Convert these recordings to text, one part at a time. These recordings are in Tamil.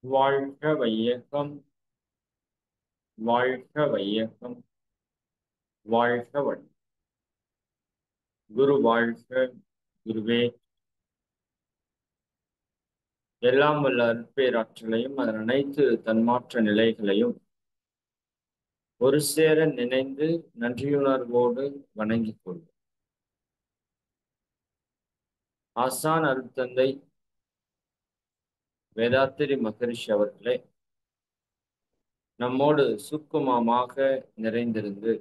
வாழ்க வையகம், வாழ்க வையகம், வாழ்க வளம். குரு வாழ்க, குருவே. எல்லாம் வல்ல அருட்பேராற்றலையும் அதன் அனைத்து தன்மாற்ற நிலைகளையும் ஒரு சேர நினைந்து நன்றியுணர்வோடு வணங்கிக் கொள்வோம். ஆசான் அருட்தந்தை வேதாத்திரி மகரிஷி அவர்களே நம்மோடு சுக்குமமாக நிறைந்திருந்து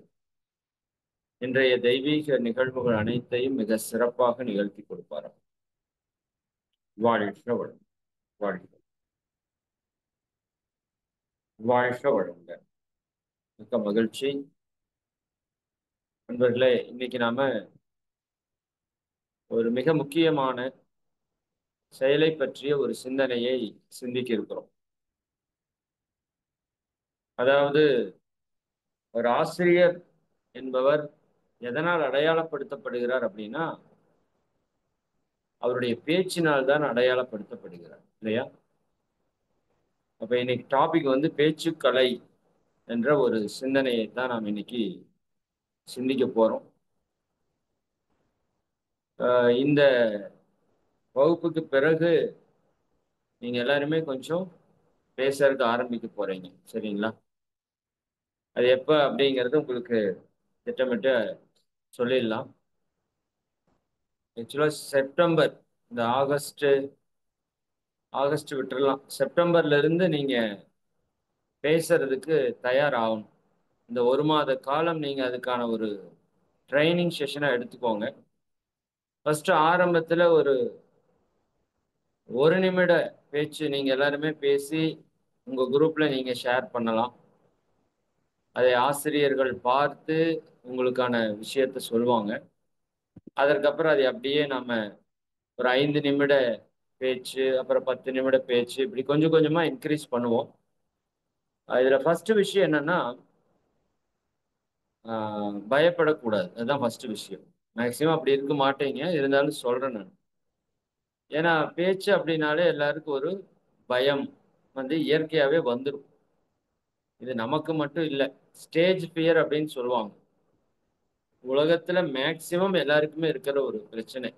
இன்றைய தெய்வீக நிகழ்வுகள் அனைத்தையும் மிக சிறப்பாக நிகழ்த்தி கொடுப்பாராம். வாழ்க வளம், வாழ்க வாழ்க வளங்க. மிக்க மகிழ்ச்சி நண்பர்களே. இன்னைக்கு நாம ஒரு மிக முக்கியமான செயலை பற்றிய ஒரு சிந்தனையை சிந்திக்க இருக்கிறோம். அதாவது ஒரு ஆசிரியர் என்பவர் எதனால் அடையாளப்படுத்தப்படுகிறார் அப்படின்னா அவருடைய பேச்சினால் தான் அடையாளப்படுத்தப்படுகிறார், இல்லையா? அப்ப இன்னைக்கு டாபிக் பேச்சுக்கலை என்ற ஒரு சிந்தனையை தான் நாம் இன்னைக்கு சிந்திக்க போறோம். இந்த வகுப்புக்கு பிறகு நீங்க எல்லாருமே கொஞ்சம் பேசுறதுக்கு ஆரம்பிக்க போறீங்க, சரிங்களா? அது எப்ப அப்படிங்கிறது உங்களுக்கு திட்டமிட்டு சொல்லிடலாம். ஆக்சுவலா செப்டம்பர், இந்த ஆகஸ்ட் விட்டுறலாம். செப்டம்பர்ல இருந்து நீங்க பேசுறதுக்கு தயாராகணும். இந்த ஒரு மாத காலம் நீங்க அதுக்கான ஒரு ட்ரைனிங் செஷனா எடுத்துக்கோங்க. ஃபர்ஸ்ட் ஆரம்பத்துல ஒரு நிமிட பேச்சு நீங்க எல்லாருமே பேசி உங்க குரூப்ல நீங்க ஷேர் பண்ணலாம். அதை ஆசிரியர்கள் பார்த்து உங்களுக்கான விஷயத்த சொல்லுவாங்க. அதற்கப்புறம் அதை அப்படியே நாம ஒரு 5 நிமிட பேச்சு, அப்புறம் 10 நிமிட பேச்சு, இப்படி கொஞ்சம் கொஞ்சமா இன்க்ரீஸ் பண்ணுவோம். இதுல ஃபர்ஸ்ட் விஷயம் என்னன்னா, பயப்படக்கூடாது. அதுதான் ஃபர்ஸ்ட் விஷயம். மேக்சிமம் அப்படி இருக்க மாட்டீங்க, இருந்தாலும் சொல்றேன் நான். ஏன்னா பேச்சு அப்படின்னாலே எல்லாருக்கும் ஒரு பயம் இயற்கையாவே வந்துடும். இது நமக்கு மட்டும் இல்லை, ஸ்டேஜ் ஃபியர் அப்படின்னு சொல்லுவாங்க. உலகத்துல மேக்சிமம் எல்லாருக்குமே இருக்கிற ஒரு பிரச்சனை.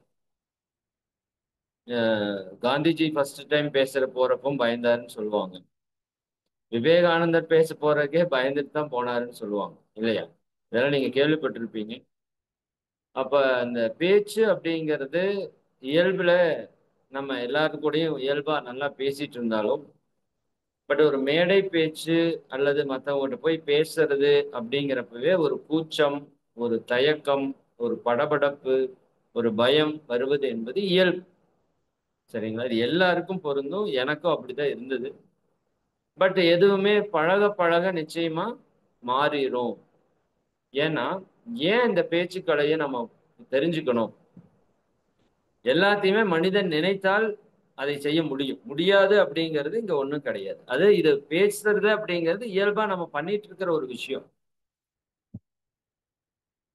காந்திஜி ஃபர்ஸ்ட் டைம் போறப்போ பயந்தாருன்னு சொல்லுவாங்க. விவேகானந்தர் பேச போறதுக்கே பயந்துட்டு தான் போனாருன்னு சொல்லுவாங்க, இல்லையா? இதெல்லாம் நீங்க கேள்விப்பட்டிருப்பீங்க. அப்ப அந்த பேச்சு அப்படிங்கிறது இயல்புல நம்ம எல்லாரு கூடயும் இயல்பா நல்லா பேசிட்டு இருந்தாலும், பட் ஒரு மேடை பேச்சு அல்லது மற்றவங்ககிட்ட போய் பேசுறது அப்படிங்கிறப்பவே ஒரு கூச்சம், ஒரு தயக்கம், ஒரு படபடப்பு, ஒரு பயம் வருவது என்பது இயல்பு, சரிங்களா? இது எல்லாருக்கும் பொருந்தும், எனக்கும் அப்படிதான் இருந்தது. பட் எதுவுமே பழக பழக நிச்சயமா மாறிடும். ஏன்னா ஏன் இந்த பேச்சுக்கலையை நம்ம தெரிஞ்சுக்கணும்? எல்லாத்தையுமே மனிதன் நினைத்தால் அதை செய்ய முடியும், முடியாது அப்படிங்கிறது இங்க ஒண்ணும் கிடையாது. அது இது பேசுறது அப்படிங்கிறது இயல்பா நம்ம பண்ணிட்டு இருக்கிற ஒரு விஷயம்.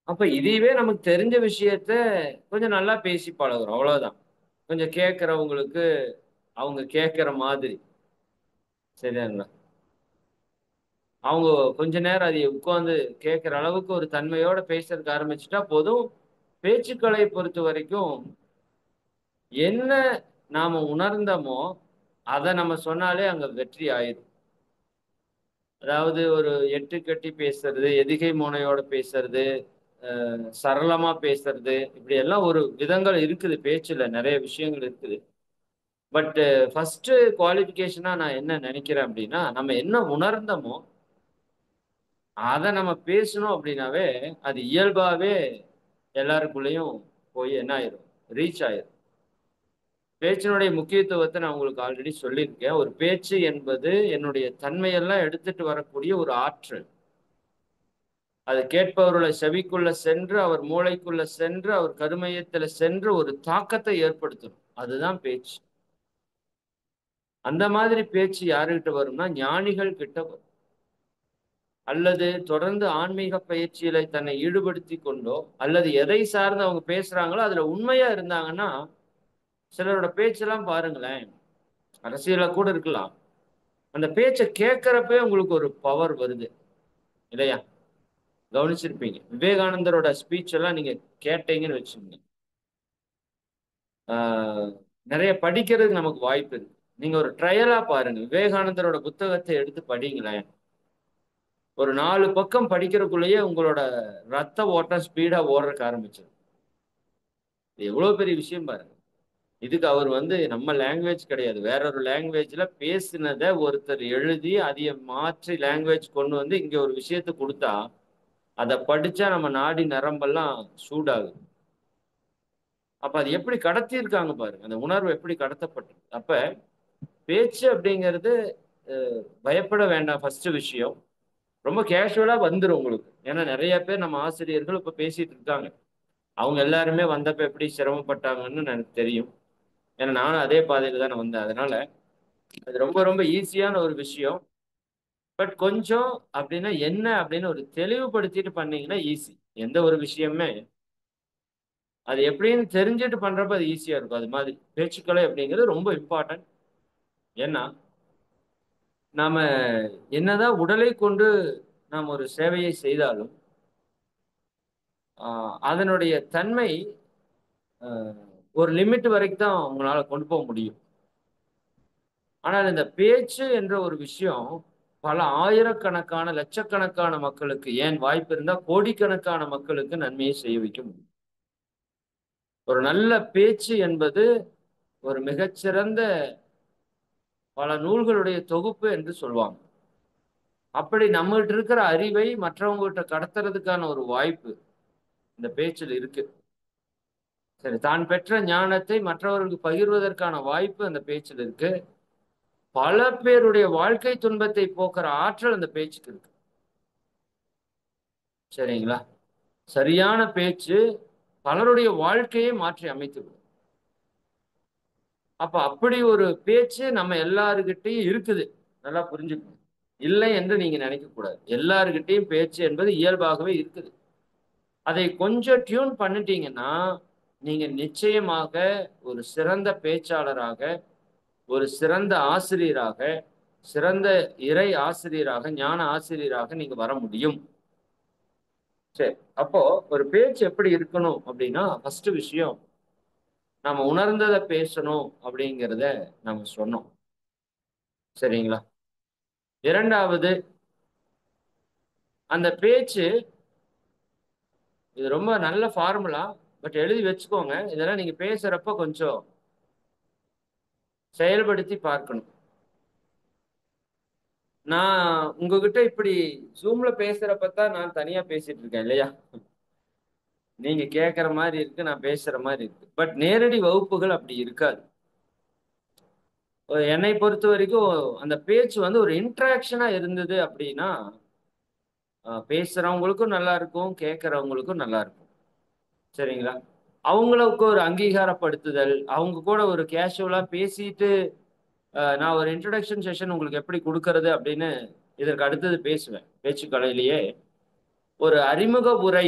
அப்ப இதையவே நமக்கு தெரிஞ்ச விஷயத்த கொஞ்சம் நல்லா பேசி பழகுறோம், அவ்வளவுதான். கொஞ்சம் கேட்கறவங்களுக்கு அவங்க கேட்கிற மாதிரி, சரியாங்களா? அவங்க கொஞ்ச நேரம் அதை உட்கார்ந்து கேட்கிற அளவுக்கு ஒரு தன்மையோட பேசுறதுக்கு ஆரம்பிச்சுட்டா போதும். பேச்சுக்களை பொறுத்த வரைக்கும் என்ன நாம உணர்ந்தோமோ அதை நம்ம சொன்னாலே அங்க வெற்றி ஆயிடும். அதாவது ஒரு எட்டு கட்டி பேசுறது, எதுகை மோனையோட பேசுறது, சரளமா பேசுறது, இப்படி எல்லாம் ஒரு விதங்கள் இருக்குது. பேச்சுல நிறைய விஷயங்கள் இருக்குது. பட் ஃபர்ஸ்ட் குவாலிஃபிகேஷனா நான் என்ன நினைக்கிறேன் அப்படின்னா, நம்ம என்ன உணர்ந்தோமோ அதை நம்ம பேசணும் அப்படின்னாவே அது இயல்பாவே எல்லாருக்குள்ளேயும் போய் என்ன ஆயிரும், ரீச் ஆயிரும். பேச்சினுடைய முக்கியத்துவத்தை நான் உங்களுக்கு ஆல்ரெடி சொல்லியிருக்கேன். ஒரு பேச்சு என்பது என்னுடைய தன்மையெல்லாம் எடுத்துட்டு வரக்கூடிய ஒரு ஆற்றல். அது கேட்பவர்களை செவிக்குள்ள சென்று, அவர் மூளைக்குள்ள சென்று, அவர் கருமையத்துல சென்று ஒரு தாக்கத்தை ஏற்படுத்தணும். அதுதான் பேச்சு. அந்த மாதிரி பேச்சு யாருகிட்ட வரும்னா ஞானிகள் கிட்ட வரும். அல்லது தொடர்ந்து ஆன்மீக பயிற்சியில தன்னை ஈடுபடுத்தி கொண்டோ, அல்லது எதை சார்ந்து அவங்க பேசுறாங்களோ அதுல உண்மையா இருந்தாங்கன்னா, சிலரோட பேச்செல்லாம் பாருங்களேன், அரசியல கூட இருக்கலாம். அந்த பேச்சை கேட்கறப்பே உங்களுக்கு ஒரு பவர் வருது இல்லையா? கவனிச்சிருப்பீங்க. விவேகானந்தரோட ஸ்பீச் எல்லாம் நீங்க கேட்டீங்கன்னு வச்சுக்கோங்க. ஆஹ், நிறைய படிக்கிறதுக்கு நமக்கு வாய்ப்பு இருக்கு. நீங்க ஒரு ட்ரையலா பாருங்க. விவேகானந்தரோட புத்தகத்தை எடுத்து படிங்களேன். ஒரு 4 பக்கம் படிக்கிறதுக்குள்ளேயே உங்களோட ரத்த ஓட்டம் ஸ்பீடா ஓடுறதுக்கு ஆரம்பிச்சிடும். இது எவ்வளவு பெரிய விஷயம் பாருங்க. இதுக்கு அவர் வந்து நம்ம லாங்குவேஜ் கிடையாது, வேற ஒரு லாங்குவேஜ்ல பேசினதை ஒருத்தர் எழுதி அதைய மாற்றி லாங்குவேஜ் கொண்டு வந்து இங்க ஒரு விஷயத்தை கொடுத்தா அதை படிச்சா நம்ம நாடி நரம்பெல்லாம் சூடாகுது. அப்ப அது எப்படி கடத்தியிருக்காங்க பாருங்க, அந்த உணர்வு எப்படி கடத்தப்பட்டது. அப்ப பேச்சு அப்படிங்கிறது பயப்பட வேண்டாம். ஃபர்ஸ்ட் விஷயம் ரொம்ப கேஷுவலா வந்துடும் உங்களுக்கு. ஏன்னா நிறைய பேர் நம்ம ஆசிரியர்கள் இப்ப பேசிட்டு இருக்காங்க. அவங்க எல்லாருமே வந்தப்ப எப்படி சிரமப்பட்டாங்கன்னு எனக்கு தெரியும். ஏன்னா நானும் அதே பாதையில தானே வந்தேன். அதனால அது ரொம்ப ரொம்ப ஈஸியான ஒரு விஷயம். பட் கொஞ்சம் அப்படின்னா என்ன அப்படின்னு ஒரு தெளிவுபடுத்திட்டு பண்ணீங்கன்னா ஈஸி. எந்த ஒரு விஷயமே அது எப்படின்னு தெரிஞ்சுட்டு பண்றப்ப அது ஈஸியா இருக்கும். அது மாதிரி பேச்சுக்கலை அப்படிங்கிறது ரொம்ப இம்பார்ட்டன்ட். ஏன்னா நாம என்னதான் உடலை கொண்டு நாம் ஒரு சேவையை செய்தாலும் அதனுடைய தன்மை ஆஹ், ஒரு லிமிட் வரைக்கும் தான் உங்களால கொண்டு போக முடியும். ஆனால் இந்த பேச்சு என்ற ஒரு விஷயம் பல ஆயிரக்கணக்கான லட்சக்கணக்கான மக்களுக்கு, ஏன் வாய்ப்பு இருந்தா கோடிக்கணக்கான மக்களுக்கு நன்மையை செய்ய வைக்க முடியும். ஒரு நல்ல பேச்சு என்பது ஒரு மிகச்சிறந்த பல நூல்களுடைய தொகுப்பு என்று சொல்லுவாங்க. அப்படி நம்மகிட்ட இருக்கிற அறிவை மற்றவங்ககிட்ட கடத்துறதுக்கான ஒரு வாய்ப்பு இந்த பேச்சில் இருக்கு. சரி, தான் பெற்ற ஞானத்தை மற்றவர்களுக்கு பகிர்வதற்கான வாய்ப்பு அந்த பேச்சில் இருக்கு. பல பேருடைய வாழ்க்கை துன்பத்தை போக்குற ஆற்றல் அந்த பேச்சுக்கு இருக்கு. சரிங்களா? சரியான பேச்சு பலருடைய வாழ்க்கையை மாற்றி அமைத்துவிடும். அப்ப அப்படி ஒரு பேச்சு நம்ம எல்லாருக்கிட்டையும் இருக்குது. நல்லா புரிஞ்சுக்கணும். இல்லை என்று நீங்க நினைக்க கூடாது. எல்லாருக்கிட்டையும் பேச்சு என்பது இயல்பாகவே இருக்குது. அதை கொஞ்சம் டியூன் பண்ணிட்டீங்கன்னா நீங்க நிச்சயமாக ஒரு சிறந்த பேச்சாளராக, ஒரு சிறந்த ஆசிரியராக, சிறந்த இறை ஆசிரியராக, ஞான ஆசிரியராக நீங்க வர முடியும். சரி, அப்போ ஒரு பேச்சு எப்படி இருக்கணும் அப்படின்னா ஃபர்ஸ்ட் விஷயம், நம்ம உணர்ந்ததை பேசணும் அப்படிங்கிறத நம்ம சொன்னோம். சரிங்களா? இரண்டாவது, அந்த பேச்சு, இது ரொம்ப நல்ல ஃபார்முலா. பட் எழுதி வச்சுக்கோங்க. இதெல்லாம் நீங்க பேசுறப்ப கொஞ்சம் செயல்படுத்தி பார்க்கணும். நான் உங்ககிட்ட இப்படி ஜூம்ல பேசுறப்ப தான் நான் தனியா பேசிட்டு இருக்கேன் இல்லையா? நீங்க கேட்கற மாதிரி இருக்கு, நான் பேசுற மாதிரி இருக்கு. பட் நேரடி வகுப்புகள் அப்படி இருக்காது. என்னை பொறுத்த வரைக்கும் அந்த பேச்சு வந்து ஒரு இன்ட்ராக்ஷனா இருந்தது அப்படின்னா பேசுறவங்களுக்கும் நல்லா இருக்கும், கேட்கறவங்களுக்கும் நல்லா இருக்கும். சரிங்களா? அவங்களுக்கு ஒரு அங்கீகாரப்படுத்துதல், அவங்க கூட ஒரு கேஷுவலா பேசிட்டு நான் ஒரு இன்ட்ரடக்ஷன் செஷன் உங்களுக்கு எப்படி கொடுக்கறது அப்படின்னு இதற்கு அடுத்தது பேசுவேன். பேச்சுக்கலையிலேயே ஒரு அறிமுக உரை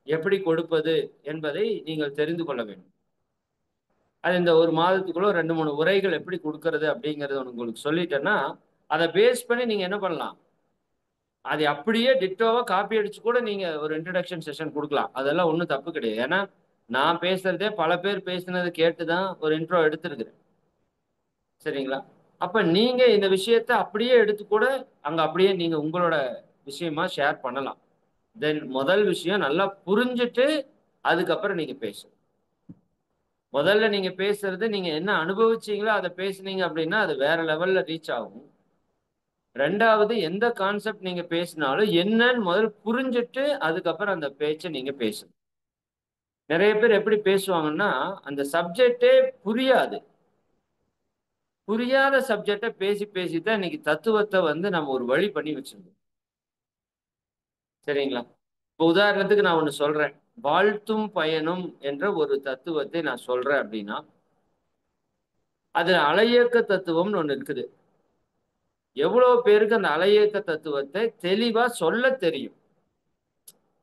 எப்படி கொடுப்பது என்பதை நீங்கள் தெரிந்து கொள்ள வேண்டும். அது இந்த ஒரு மாதத்துக்குள்ள 2 3 உரைகள் எப்படி கொடுக்கறது அப்படிங்கறது உங்களுக்கு சொல்லிட்டேன்னா அதை பேஸ் பண்ணி நீங்க என்ன பண்ணலாம், அதை அப்படியே டிட்டோவா காப்பி அடிச்சு கூட நீங்க ஒரு இன்ட்ரடக்ஷன் செஷன் கொடுக்கலாம். அதெல்லாம் ஒன்றும் தப்பு கிடையாது. ஏன்னா நான் பேசுறதே பல பேர் பேசினது கேட்டுதான் ஒரு இன்ட்ரோ எடுத்திருக்கிறேன். சரிங்களா? அப்ப நீங்க இந்த விஷயத்த அப்படியே எடுத்து கூட அங்க அப்படியே நீங்க உங்களோட விஷயமா ஷேர் பண்ணலாம். தென் முதல் விஷயம் நல்லா புரிஞ்சுட்டு அதுக்கப்புறம் நீங்க பேசணும். முதல்ல நீங்க பேசுறது நீங்க என்ன அனுபவிச்சீங்களோ அதை பேசுனீங்க அப்படின்னா அது வேற லெவல்ல ரீச் ஆகும். ரெண்டாவது, எந்த கான்செப்ட் நீங்க பேசினாலும் என்னன்னு முதல் புரிஞ்சுட்டு அதுக்கப்புறம் அந்த பேச்சை நீங்க பேசணும். நிறைய பேர் எப்படி பேசுவாங்கன்னா அந்த சப்ஜெக்டே புரியாது. புரியாத சப்ஜெக்டை பேசி பேசித்தான் இன்னைக்கு தத்துவத்தை வந்து நம்ம ஒரு வழி பண்ணி வச்சிருக்கோம். சரிங்களா? இப்போ உதாரணத்துக்கு நான் ஒண்ணு சொல்றேன். வாழ்த்தும் பயனும் என்ற ஒரு தத்துவத்தை நான் சொல்றேன் அப்படின்னா அது அலையியக்க தத்துவம்னு ஒண்ணு இருக்குது. எவ்வளவு பேருக்கு அந்த அலையியக்க தத்துவத்தை தெளிவா சொல்ல தெரியும்?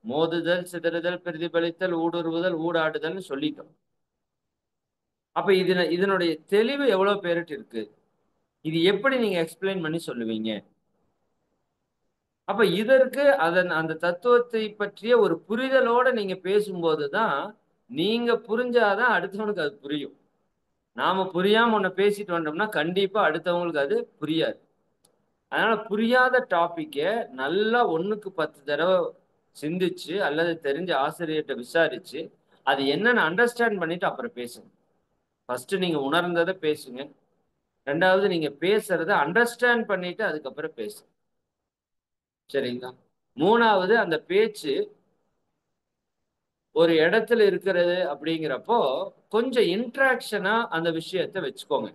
மோதுதல், சிதறுதல், பிரதிபலித்தல், ஊடுருவுதல், ஊடாடுதல்னு சொல்லிட்டோம். அப்ப இதனுடைய தெளிவு எவ்வளவு பேருக்கு இருக்கு? இது எப்படி நீங்க எக்ஸ்பிளைன் பண்ணி சொல்லுவீங்க? அப்ப இதற்கு அந்த தத்துவத்தை பற்றிய ஒரு புரிதலோட நீங்க பேசும்போது தான், நீங்க புரிஞ்சா தான் அடுத்தவனுக்கு அது புரியும். நாம புரியாம ஒண்ண பேசிட்டு வந்தோம்னா, கண்டிப்பா அடுத்தவங்களுக்கு அது புரியாது. அதனால புரியாத டாபிக்க நல்லா 1க்கு 10 தடவ சிந்திச்சு, அல்லது தெரிஞ்ச ஆசிரியர்ட்ட விசாரிச்சு, அது என்னன்னு அண்டர்ஸ்டாண்ட் பண்ணிட்டு அப்புறம் பேசுங்க. ஃபர்ஸ்ட் நீங்க உணர்ந்தத பேசுங்க. 2வது நீங்க பேசுறத அண்டர்ஸ்டாண்ட் பண்ணிட்டு அதுக்கப்புறம் பேசுங்க. சரிங்களா? 3வது அந்த பேச்சு ஒரு இடத்துல இருக்கிறது அப்படிங்கிறப்போ, கொஞ்சம் இன்டராக்ஷனா அந்த விஷயத்த வச்சுக்கோங்க.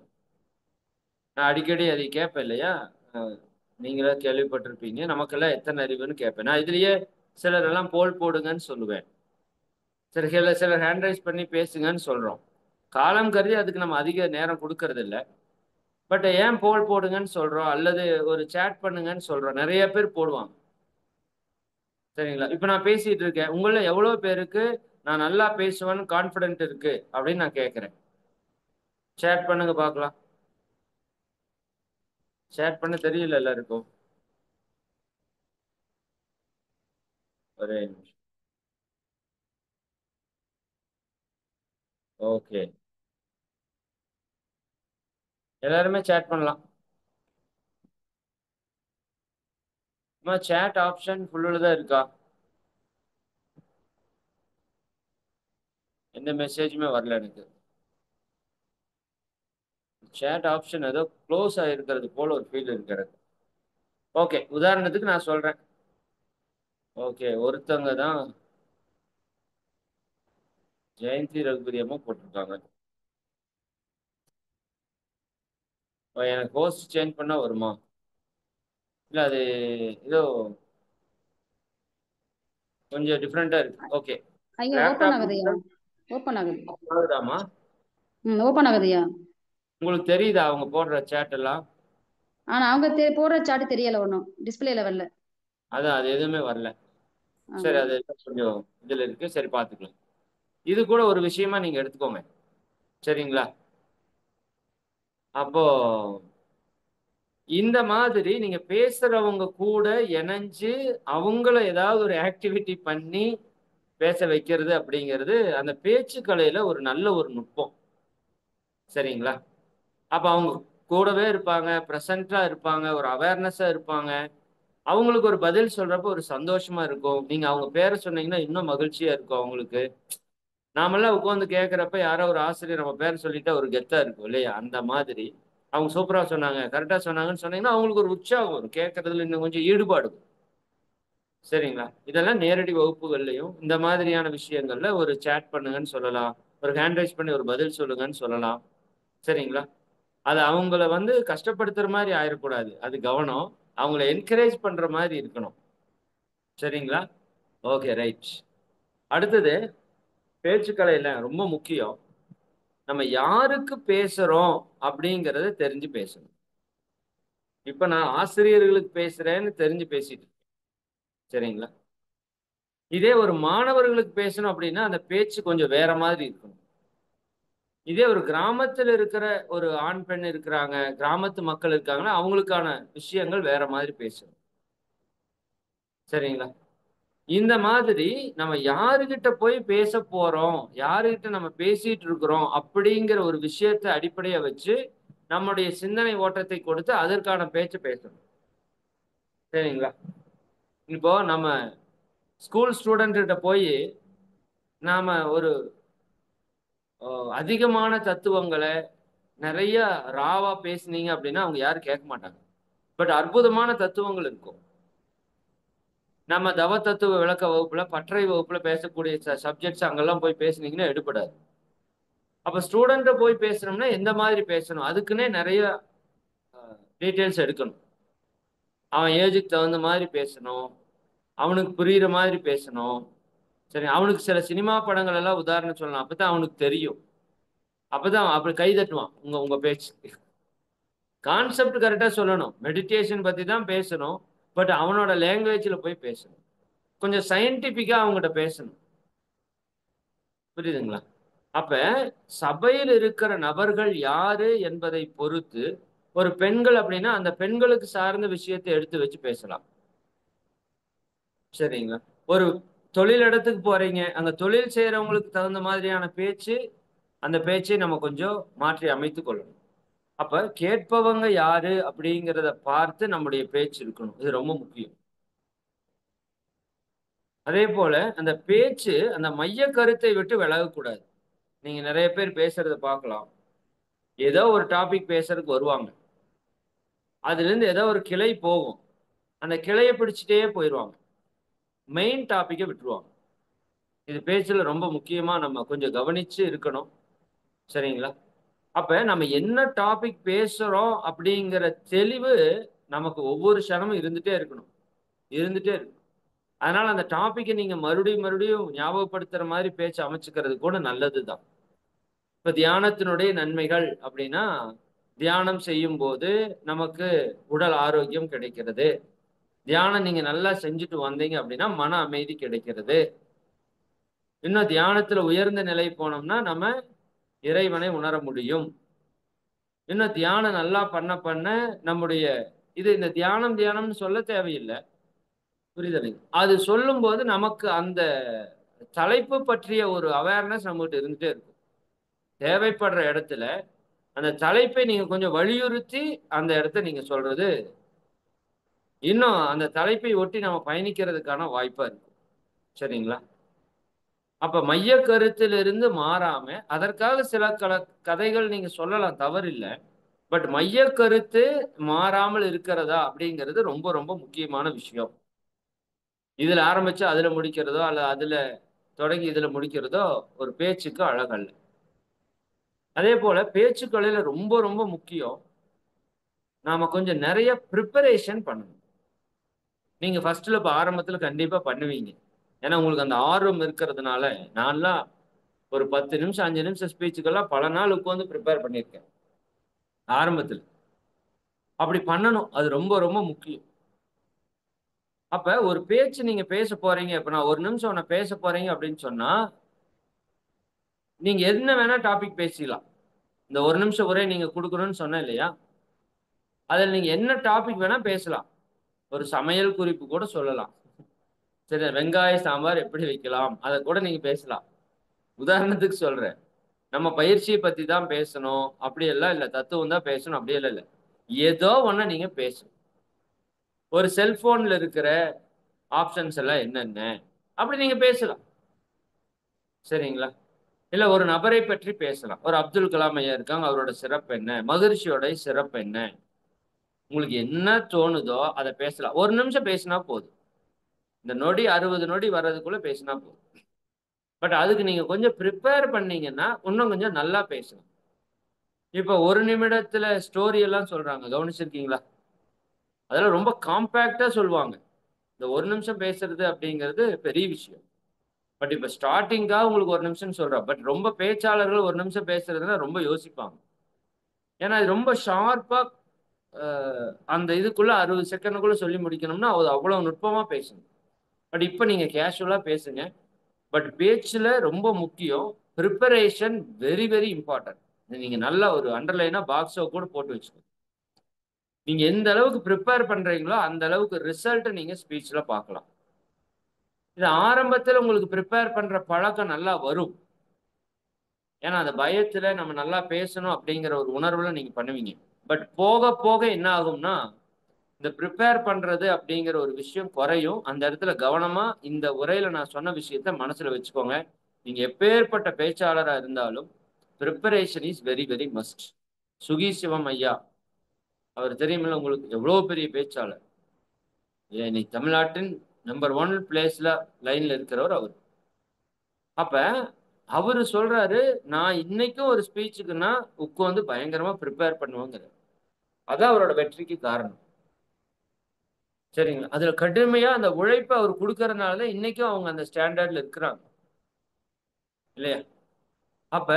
நான் அடிக்கடி அதை கேட்பேன் இல்லையா? அ நீங்களா கேள்விப்பட்டிருப்பீங்க. நமக்கெல்லாம் எத்தன அறிவுன்னு கேட்பேன். நான் இதிலேயே சிலரெல்லாம் போல் போடுங்கன்னு சொல்லுவேன். சிலர் ஹேண்ட் ரைஸ் பண்ணி பேசுங்கன்னு சொல்றோம். காலம் கருதி அதுக்கு நம்ம அதிக நேரம் குடுக்கறதில்ல. பட் ஏன் போல் போடுங்கன்னு சொல்றோம், அல்லது ஒரு சாட் பண்ணுங்கன்னு சொல்றோம். நெறைய பேர் போடுவாங்க. சரிங்களா? இப்ப நான் பேசிட்டு இருக்கேன். உங்கள்ல எவ்வளோ பேருக்கு நான் நல்லா பேசுவேன்னு கான்ஃபிடென்ட் இருக்கு அப்படின்னு நான் கேட்கிறேன். சேட் பண்ணுங்க பார்க்கலாம். சேட் பண்ண தெரியல எல்லாருக்கும். ஒரே நிமிஷம். ஓகே. எல்லாருமே சேட் பண்ணலாம். அம்மா சேட் ஆப்ஷன் ஃபுல்லுல தான் இருக்கா? எந்த மெசேஜுமே வரல எனக்கு. சேட் ஆப்ஷன் ஏதோ க்ளோஸ் ஆயிருக்கிறது போல ஒரு ஃபீல் இருக்கு எனக்கு. ஓகே. உதாரணத்துக்கு நான் சொல்றேன். ஓகே. ஒருத்தவங்க தான் ஜெயந்தி ரகுபதி அம்மா போட்டிருக்காங்க. எனக்கு ஹோஸ்ட் சேஞ்ச் பண்ணா வருமா? இல்ல அது ஏதோ கொஞ்சம் டிஃபரெண்டா இருக்கு. ஓகே. ஐயா ஓப்பன் லேப்டாப் ஆகுதுய்யா. ஓப்பன் ஆகுது. வருதாமா? ஓப்பன் ஆகுதுய்யா. உங்களுக்கு தெரியுதா அவங்க போடுற சேட் எல்லாம்? ஆனா அவங்க போடுற சாட்டு தெரியல ஒன்றும் டிஸ்பிளேல வரல. அதான் அது எதுவுமே வரல. சரி ஆமா. அது கொஞ்சம் இதுல இருக்கு. சரி பார்த்துக்கலாம். இது கூட ஒரு விஷயமா நீங்க எடுத்துக்கோங்க. சரிங்களா? அப்போ இந்த மாதிரி நீங்க பேசுறவங்க கூட இணைஞ்சு அவங்கள ஏதாவது ஒரு ஆக்டிவிட்டி பண்ணி பேச வைக்கிறது அப்படிங்கிறது அந்த பேச்சு கலையில ஒரு நல்ல ஒரு நுட்பம். சரிங்களா? அப்ப அவங்க கூடவே இருப்பாங்க, பிரசன்ட்டா இருப்பாங்க, ஒரு அவேர்னஸா இருப்பாங்க. அவங்களுக்கு ஒரு பதில் சொல்றப்போ ஒரு சந்தோஷமா இருக்கும். நீங்க அவங்க பேர சொன்னீங்கன்னா இன்னும் மகிழ்ச்சியா இருக்கும் அவங்களுக்கு. நாமெல்லாம் உட்கார்ந்து கேட்கிறப்ப யாரோ ஒரு ஆசிரியர் நம்ம பேர சொல்லிட்டா ஒரு கெத்தா இருக்கும் இல்லையா? அந்த மாதிரி அவங்க சூப்பரா சொன்னாங்க, கரெக்ட்டா சொன்னாங்கன்னு சொன்னீங்கன்னா, அவங்களுக்கு ஒரு உற்சாகம் வரும். கேட்கறதுல இன்னும் கொஞ்சம் ஈடுபாடு வரும். சரிங்களா? இதெல்லாம் நேரடி வகுப்புகள்லயும், இந்த மாதிரியான விஷயங்கள்ல ஒரு சேட் பண்ணுங்கன்னு சொல்லலாம். ஒரு ஹேண்ட் ரைஸ் பண்ணி ஒரு பதில் சொல்லுங்கன்னு சொல்லலாம். சரிங்களா? அது அவங்கள வந்து கஷ்டப்படுத்துற மாரி ஆயிறக்கூடாது. அது கவனம். அவங்கள என்கரேஜ் பண்ற மாரி இருக்கணும். சரிங்களா? Okay, right. அடுத்தது பேச்சுக்கலையில ரொம்ப முக்கியம். நம்ம யாருக்கு பேசுறோம் அப்படிங்கிறத தெரிஞ்சு பேசணும். இப்ப நான் ஆசிரியர்களுக்கு பேசுறேன்னு தெரிஞ்சு பேசிட்டு இருக்கேன். சரிங்களா? இதே ஒரு மாணவர்களுக்கு பேசணும் அப்படின்னா, அந்த பேச்சு கொஞ்சம் வேற மாதிரி இருக்கணும். இதே ஒரு கிராமத்துல இருக்கிற ஒரு ஆண், பெண் இருக்கிறாங்க, கிராமத்து மக்கள் இருக்காங்கன்னா, அவங்களுக்கான விஷயங்கள் வேற மாதிரி பேசணும். சரிங்களா? இந்த மாதிரி நம்ம யாருகிட்ட போய் பேசப் போறோம், யாருகிட்ட நம்ம பேசிட்டு இருக்கிறோம் அப்படிங்கிற ஒரு விஷயத்த அடிப்படையா வச்சு, நம்முடைய சிந்தனை ஓட்டத்தை கொடுத்து அதற்கான பேச்ச பேசணும். சரிங்களா? இப்போ நம்ம ஸ்கூல் ஸ்டூடண்ட் கிட்ட போயி, நாம ஒரு அ அதிகமான தத்துவங்கள நெறைய ராவா பேசுனீங்க அப்படின்னா, அவங்க யாரும் கேட்க மாட்டாங்க. பட் அற்புதமான தத்துவங்கள் இருக்கும். நம்ம தவ தத்துவ விளக்க வகுப்புல, பட்டறை வகுப்புல பேசக்கூடிய சப்ஜெக்ட்ஸ் அங்கெல்லாம் போய் பேசுனீங்கன்னா எடுபடாது. அப்ப ஸ்டூடண்ட்ட போய் பேசணும்னா எந்த மாதிரி பேசணும்? அதுக்குன்னே நெறைய அ டீட்டெயில்ஸ் எடுக்கணும். அவன் ஏஜுக்கு தகுந்த மாதிரி பேசணும். அவனுக்கு புரியிற மாதிரி பேசணும். சரி, அவனுக்கு சில சினிமா படங்கள் எல்லாம் உதாரணம் சொல்லலாம். அப்பதான் அவனுக்கு தெரியும். அப்பதான் அப்படி கை தட்டுவான். உங்க உங்க பேச்சுக்கு. கான்செப்ட் கரெக்ட்டா சொல்லணும். மெடிடேஷன் பத்தி தான் பேசணும். பட் அவனோட லேங்குவேஜ்ல போய் பேசணும். கொஞ்சம் சயன்டிஃபிக்கா அவங்கட்ட பேசணும். புரியுதுங்களா? அப்ப சபையில் இருக்கிற நபர்கள் யாரு என்பதை பொறுத்து ஒரு பெண்கள் அப்படின்னா அந்த பெண்களுக்கு சார்ந்த விஷயத்தை எடுத்து வச்சு பேசலாம். சரிங்களா? ஒரு தொழில் இடத்துக்கு போறீங்க, அங்க தொழில் செய்யறவங்களுக்கு தகுந்த மாதிரியான பேச்சு, அந்த பேச்சை நம்ம கொஞ்சம் மாற்றி அமைத்துக் கொள்ளணும். அப்ப கேட்பவங்க யாரு அப்படிங்கிறத பார்த்து நம்முடைய பேச்சு இருக்கணும். இது ரொம்ப முக்கியம். அதே போல அந்த பேச்சு அந்த மைய கருத்தை விட்டு விலகக்கூடாது. நீங்க நிறைய பேர் பேசுறத பார்க்கலாம். ஏதோ ஒரு டாபிக் பேசுறதுக்கு வருவாங்க. அதிலிருந்து ஏதோ ஒரு கிளை போகும். அந்த கிளைய பிடிச்சுட்டே போயிருவாங்க. மெயின் டாபிக்க விட்டுருவாங்க. இது பேச்சுல ரொம்ப முக்கியமா நம்ம கொஞ்சம் கவனிச்சு இருக்கணும். சரிங்களா? அப்ப நம்ம என்ன டாபிக் பேசுறோம் அப்படிங்கிற தெளிவு நமக்கு ஒவ்வொரு க்ஷணமும் இருந்துட்டே இருக்கணும். இருந்துட்டே இருக்கணும். அதனால அந்த டாபிக்க நீங்க மறுபடியும் மறுபடியும் ஞாபகப்படுத்துற மாரி பேச்ச அமைச்சுக்கிறது கூட நல்லதுதான். இப்ப தியானத்தினுடைய நன்மைகள் அப்படின்னா, தியானம் செய்யும்போது நமக்கு உடல் ஆரோக்கியம் கிடைக்கிறது. தியானம் நீங்க நல்லா செஞ்சுட்டு வந்தீங்க அப்படின்னா, மன அமைதி கிடைக்கிறது. இன்னும் தியானத்துல உயர்ந்த நிலை போனோம்னா, நம்ம இறைவனை உணர முடியும். இன்னும் தியானம் நல்லா பண்ண பண்ண நம்முடைய இந்த தியானம் தியானம்னு சொல்ல தேவையில்ல. புரியுதுல்லைங்க? அது சொல்லும்போது நமக்கு அந்த தலைப்பு பற்றிய ஒரு அவேர்னஸ் நம்மகிட்ட இருந்துட்டே இருக்கும். தேவைப்படுற இடத்துல அந்த தலைப்பை நீங்க கொஞ்சம் வலியுறுத்தி அந்த இடத்த நீங்க சொல்றது, இன்னும் அந்த தலைப்பை ஒட்டி நம்ம பயணிக்கிறதுக்கான வாய்ப்பா இருக்கும். சரிங்களா? அப்ப மைய கருத்திலிருந்து மாறாம, அதற்காக சில கதைகள் நீங்க சொல்லலாம் தவறில்ல. பட் மைய கருத்து மாறாமல் இருக்கிறதா அப்படிங்கிறது ரொம்ப ரொம்ப முக்கியமான விஷயம். இதுல ஆரம்பிச்சு அதுல முடிக்கிறதோ, அல்ல அதுல தொடங்கி இதுல முடிக்கிறதோ ஒரு பேச்சுக்கு அழகல்ல. அதே போல பேச்சுக்களில ரொம்ப ரொம்ப முக்கியம். நாம கொஞ்சம் நெறைய பிரிப்பரேஷன் பண்ணணும். நீங்க ஃபர்ஸ்ட்ல இப்ப ஆரம்பத்துல கண்டிப்பா பண்ணுவீங்க. ஏன்னா உங்களுக்கு அந்த ஆர்வம் இருக்கிறதுனால, நான்லாம் ஒரு 10 நிமிஷம், 5 நிமிஷம் ஸ்பீச்சுக்கெல்லாம் பல நாள் உட்கார்ந்து பிரிப்பேர் பண்ணியிருக்கேன். ஆரம்பத்துல. அப்படி பண்ணணும். அது ரொம்ப ரொம்ப முக்கியம். அப்ப ஒரு பேச்சு நீங்க பேச போறீங்க. இப்ப நான் 1 நிமிஷம் உன்ன பேச போறீங்க அப்படின்னு சொன்னா, நீங்க என்ன வேணா டாபிக் பேசிக்கலாம். இந்த 1 நிமிஷம் உரை நீங்க குடுக்கணும்னு சொன்னேன் இல்லையா? அதுல நீங்க என்ன டாபிக் வேணா பேசலாம். ஒரு சமையல் குறிப்பு கூட சொல்லலாம். சரி, வெங்காய சாம்பார் எப்படி வைக்கலாம்? அத கூட நீங்க பேசலாம். உதாரணத்துக்கு சொல்றேன். நம்ம பயிற்சிய பத்தி தான் பேசணும். அப்படியெல்லாம் இல்ல. தத்துவம் தான் பேசணும் அப்படியெல்லாம் இல்ல. ஏதோ ஒண்ண நீங்க பேசணும். ஒரு செல்போன்ல இருக்கிற ஆப்ஷன்ஸ் எல்லாம் என்னென்ன? அப்படி நீங்க பேசலாம். சரிங்களா? இல்ல ஒரு நபரை பற்றி பேசலாம். ஒரு அப்துல் கலாம் ஐயா இருக்காங்க. அவரோட சிறப்பு என்ன? மகரிஷியோட சிறப்பு என்ன? உங்களுக்கு என்ன தோணுதோ அத பேசலாம். 1 நிமிஷம் பேசினா போதும். இந்த நொடி 60 நொடி வர்றதுக்குள்ள பேசினா போதும். பட் அதுக்கு நீங்க கொஞ்சம் பிரிப்பேர் பண்ணீங்கன்னா, இன்னும் கொஞ்சம் நல்லா பேசலாம். இப்ப 1 நிமிடத்துல ஸ்டோரி எல்லாம் சொல்றாங்க. கவனிச்சிருக்கீங்களா? அதெல்லாம் ரொம்ப காம்பேக்ட்டா சொல்லுவாங்க. இந்த 1 நிமிஷம் பேசுறது அப்படிங்கிறது பெரிய விஷயம். பட் இப்ப ஸ்டார்ட்டிங்காக உங்களுக்கு 1 நிமிஷம்னு சொல்றேன். பட் ரொம்ப பேச்சாளர்கள் 1 நிமிஷம் பேசுறதுன்னா ரொம்ப யோசிப்பாங்க. ஏன்னா, இது ரொம்ப ஷார்ப்பா அ அந்த இதுக்குள்ள 60 செகண்டுக்குள்ள சொல்லி முடிக்கணும்னா, அது அவ்வளவு நுட்பமா பேசணும். பட் இப்ப நீங்க கேஷுவலா பேசுங்க. பட் பேச்சுல ரொம்ப முக்கியம். Preparation very very important. நீங்க நல்லா ஒரு அண்டர்லைனா பாக்ஸோ கூட போட்டு வச்சுக்கோங்க. நீங்க எந்த அளவுக்கு பிரிப்பேர் பண்றீங்களோ, அந்த அளவுக்கு ரிசல்ட்ட நீங்க ஸ்பீச்ல பார்க்கலாம். இது ஆரம்பத்துல உங்களுக்கு பிரிப்பேர் பண்ற பழக்கம் நல்லா வரும். ஏன்னா, அந்த பயத்துல நம்ம நல்லா பேசணும் அப்படிங்கிற ஒரு உணர்வுல நீங்க பண்ணுவீங்க. பட் போக போக என்ன ஆகும்னா, இந்த பிரிப்பேர் பண்றது அப்படிங்கிற ஒரு விஷயம் குறையும். அந்த இடத்துல கவனமா இந்த உரையில நான் சொன்ன விஷயத்த மனசுல வச்சுக்கோங்க. நீங்க எப்பேர்ப்பட்ட பேச்சாளரா இருந்தாலும், preparation is very very must. Suki Sivam ஐயா, அவர் தெரியுமில்ல உங்களுக்கு? எவ்வளோ பெரிய பேச்சாளர். இன்னைக்கு தமிழ்நாட்டின் நம்பர் 1 பிளேஸ்ல லைன்ல இருக்கிறவர் அவர். அப்ப அவரு சொல்றாரு, நான் இன்னைக்கும் ஒரு ஸ்பீச்சுக்குன்னா உட்கார்ந்து பயங்கரமா பிரிப்பேர் பண்ணுவேங்கிறாரு. அதான் அவரோட வெற்றிக்கு காரணம். சரிங்களா? அதுல கடுமையா அந்த உழைப்ப அவர் குடுக்கறனால தான் இன்னைக்கும் அவங்க அந்த ஸ்டாண்டர்ட்ல இருக்கிறாங்க. இல்லையா? அப்ப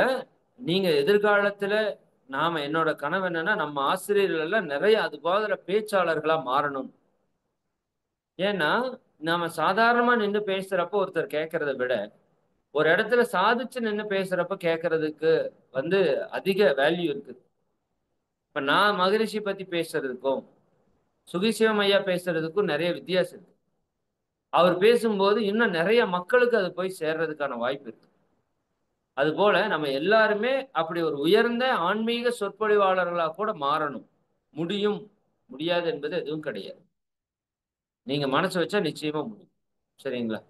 நீங்க எதிர்காலத்துல என்னோட கனவு என்னன்னா, நம்ம ஆசிரியர்கள் எல்லாம் நிறைய அது போல பேச்சாளர்களா மாறணும். ஏன்னா, நாம சாதாரணமா நின்னு பேசுறப்போ ஒருத்தர் கேட்கிறத விட, ஒரு இடத்துல சாதிச்சு நின்னு பேசுறப்ப கேட்கறதுக்கு வந்து அதிக வேல்யூ இருக்கு. இப்ப நான் மகரிஷி பத்தி பேசுறதுக்கும் சுகிசிவம் ஐயா பேசுறதுக்கும் நிறைய வித்தியாசம் இருக்கு. அவர் பேசும்போது இன்னும் நிறைய மக்களுக்கு அது போய் சேர்றதுக்கான வாய்ப்பு இருக்கு. அதுபோல நம்ம எல்லாருமே அப்படி ஒரு உயர்ந்த ஆன்மீக சொற்பொழிவாளர்களா கூட மாறணும். முடியும், முடியாது என்பது எதுவும் கிடையாது. நீங்க மனசு வச்சா நிச்சயமா முடியும். சரிங்களா?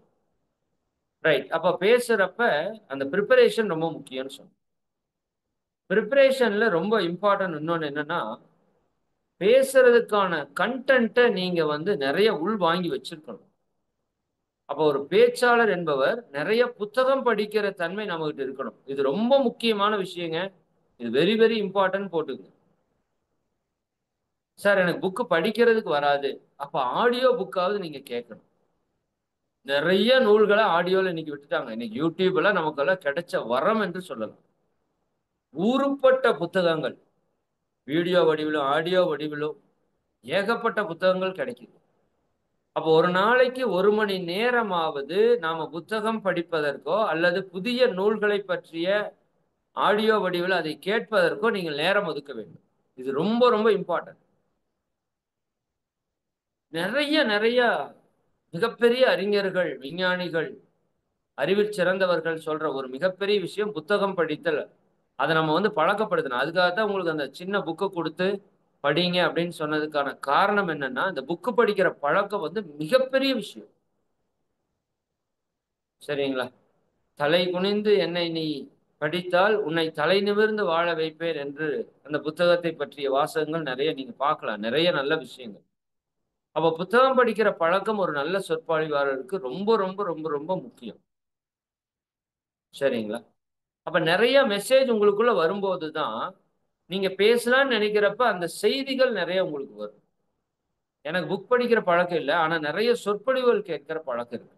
ரைட். அப்ப பேசுறப்ப அந்த பிரிப்பரேஷன் ரொம்ப முக்கியம்னு சொன்னேன். பிரிப்பரேஷன்ல ரொம்ப இம்பார்ட்டன்ட் இன்னொன்னு என்னன்னா, பேசுறதுக்கான கன்டென்ட்ட நீங்க வந்து நிறைய உள் வாங்கி வச்சிருக்கணும். அப்ப ஒரு பேச்சாளர் என்பவர் நிறைய புத்தகம் படிக்கிற தன்மை நம்மகிட்ட இருக்கணும். இது ரொம்ப முக்கியமான விஷயங்க. இது வெரி வெரி இம்பார்ட்டன்ட் போட்டுக்கங்க. சார் எனக்கு புக் படிக்கிறதுக்கு வராது. அப்ப ஆடியோ புக்காவது நீங்க கேட்கணும். நிறைய நூல்கள ஆடியோல இன்னைக்கு விட்டுட்டாங்க. இன்னைக்கு YouTubeல நமக்கெல்லாம் கிடைச்ச வரம் என்று சொல்லலாம். ஊருப்பட்ட புத்தகங்கள். வீடியோ வடிவிலும், ஆடியோ வடிவிலும் ஏகப்பட்ட புத்தகங்கள் கிடைக்குது. அப்போ ஒரு நாளைக்கு 1 மணி நேரமாவது நாம புத்தகம் படிப்பதற்கோ, அல்லது புதிய நூல்களை பற்றிய ஆடியோ வடிவில அதை கேட்பதற்கோ நீங்கள் நேரம் ஒதுக்க வேண்டும். இது ரொம்ப ரொம்ப இம்பார்ட்டன்ட். நிறைய நிறைய மிகப்பெரிய அறிஞர்கள், விஞ்ஞானிகள், அறிவில் சிறந்தவர்கள் சொல்ற ஒரு மிகப்பெரிய விஷயம் புத்தகம் படித்தல். அத நம்ம வந்து பழக்கப்படுத்தணும். அதுக்காக தான் உங்களுக்கு அந்த சின்ன புக்க குடுத்து படிங்க அப்படின்னு சொன்னதுக்கான காரணம் என்னன்னா, இந்த புக் படிக்கிற பழக்கம் வந்து மிகப்பெரிய விஷயம். சரிங்களா? "தலை குனிந்து என்னை நீ படித்தால், உன்னை தலை நிமிர்ந்து வாழ வைப்பேன்" என்று அந்த புத்தகத்தை பற்றிய வாசகங்கள் நெறைய நீங்க பார்க்கலாம். நெறைய நல்ல விஷயங்கள். அப்ப புத்தகம் படிக்கிற பழக்கம் ஒரு நல்ல சொற்பொழிவாளருக்கு ரொம்ப ரொம்ப ரொம்ப ரொம்ப முக்கியம். சரிங்களா? அப்ப நெறைய மெசேஜ் உங்களுக்குள்ள வரும்போது தான், நீங்க பேசலாம்னு நெனைக்கிறப்ப அந்த செய்திகள் நெறைய உங்களுக்கு வரும். எனக்கு புக் படிக்கிற பழக்கம் இல்ல. ஆனா நெறைய சொற்பொழிவுகள் கேட்கிற பழக்கம் இருக்கு.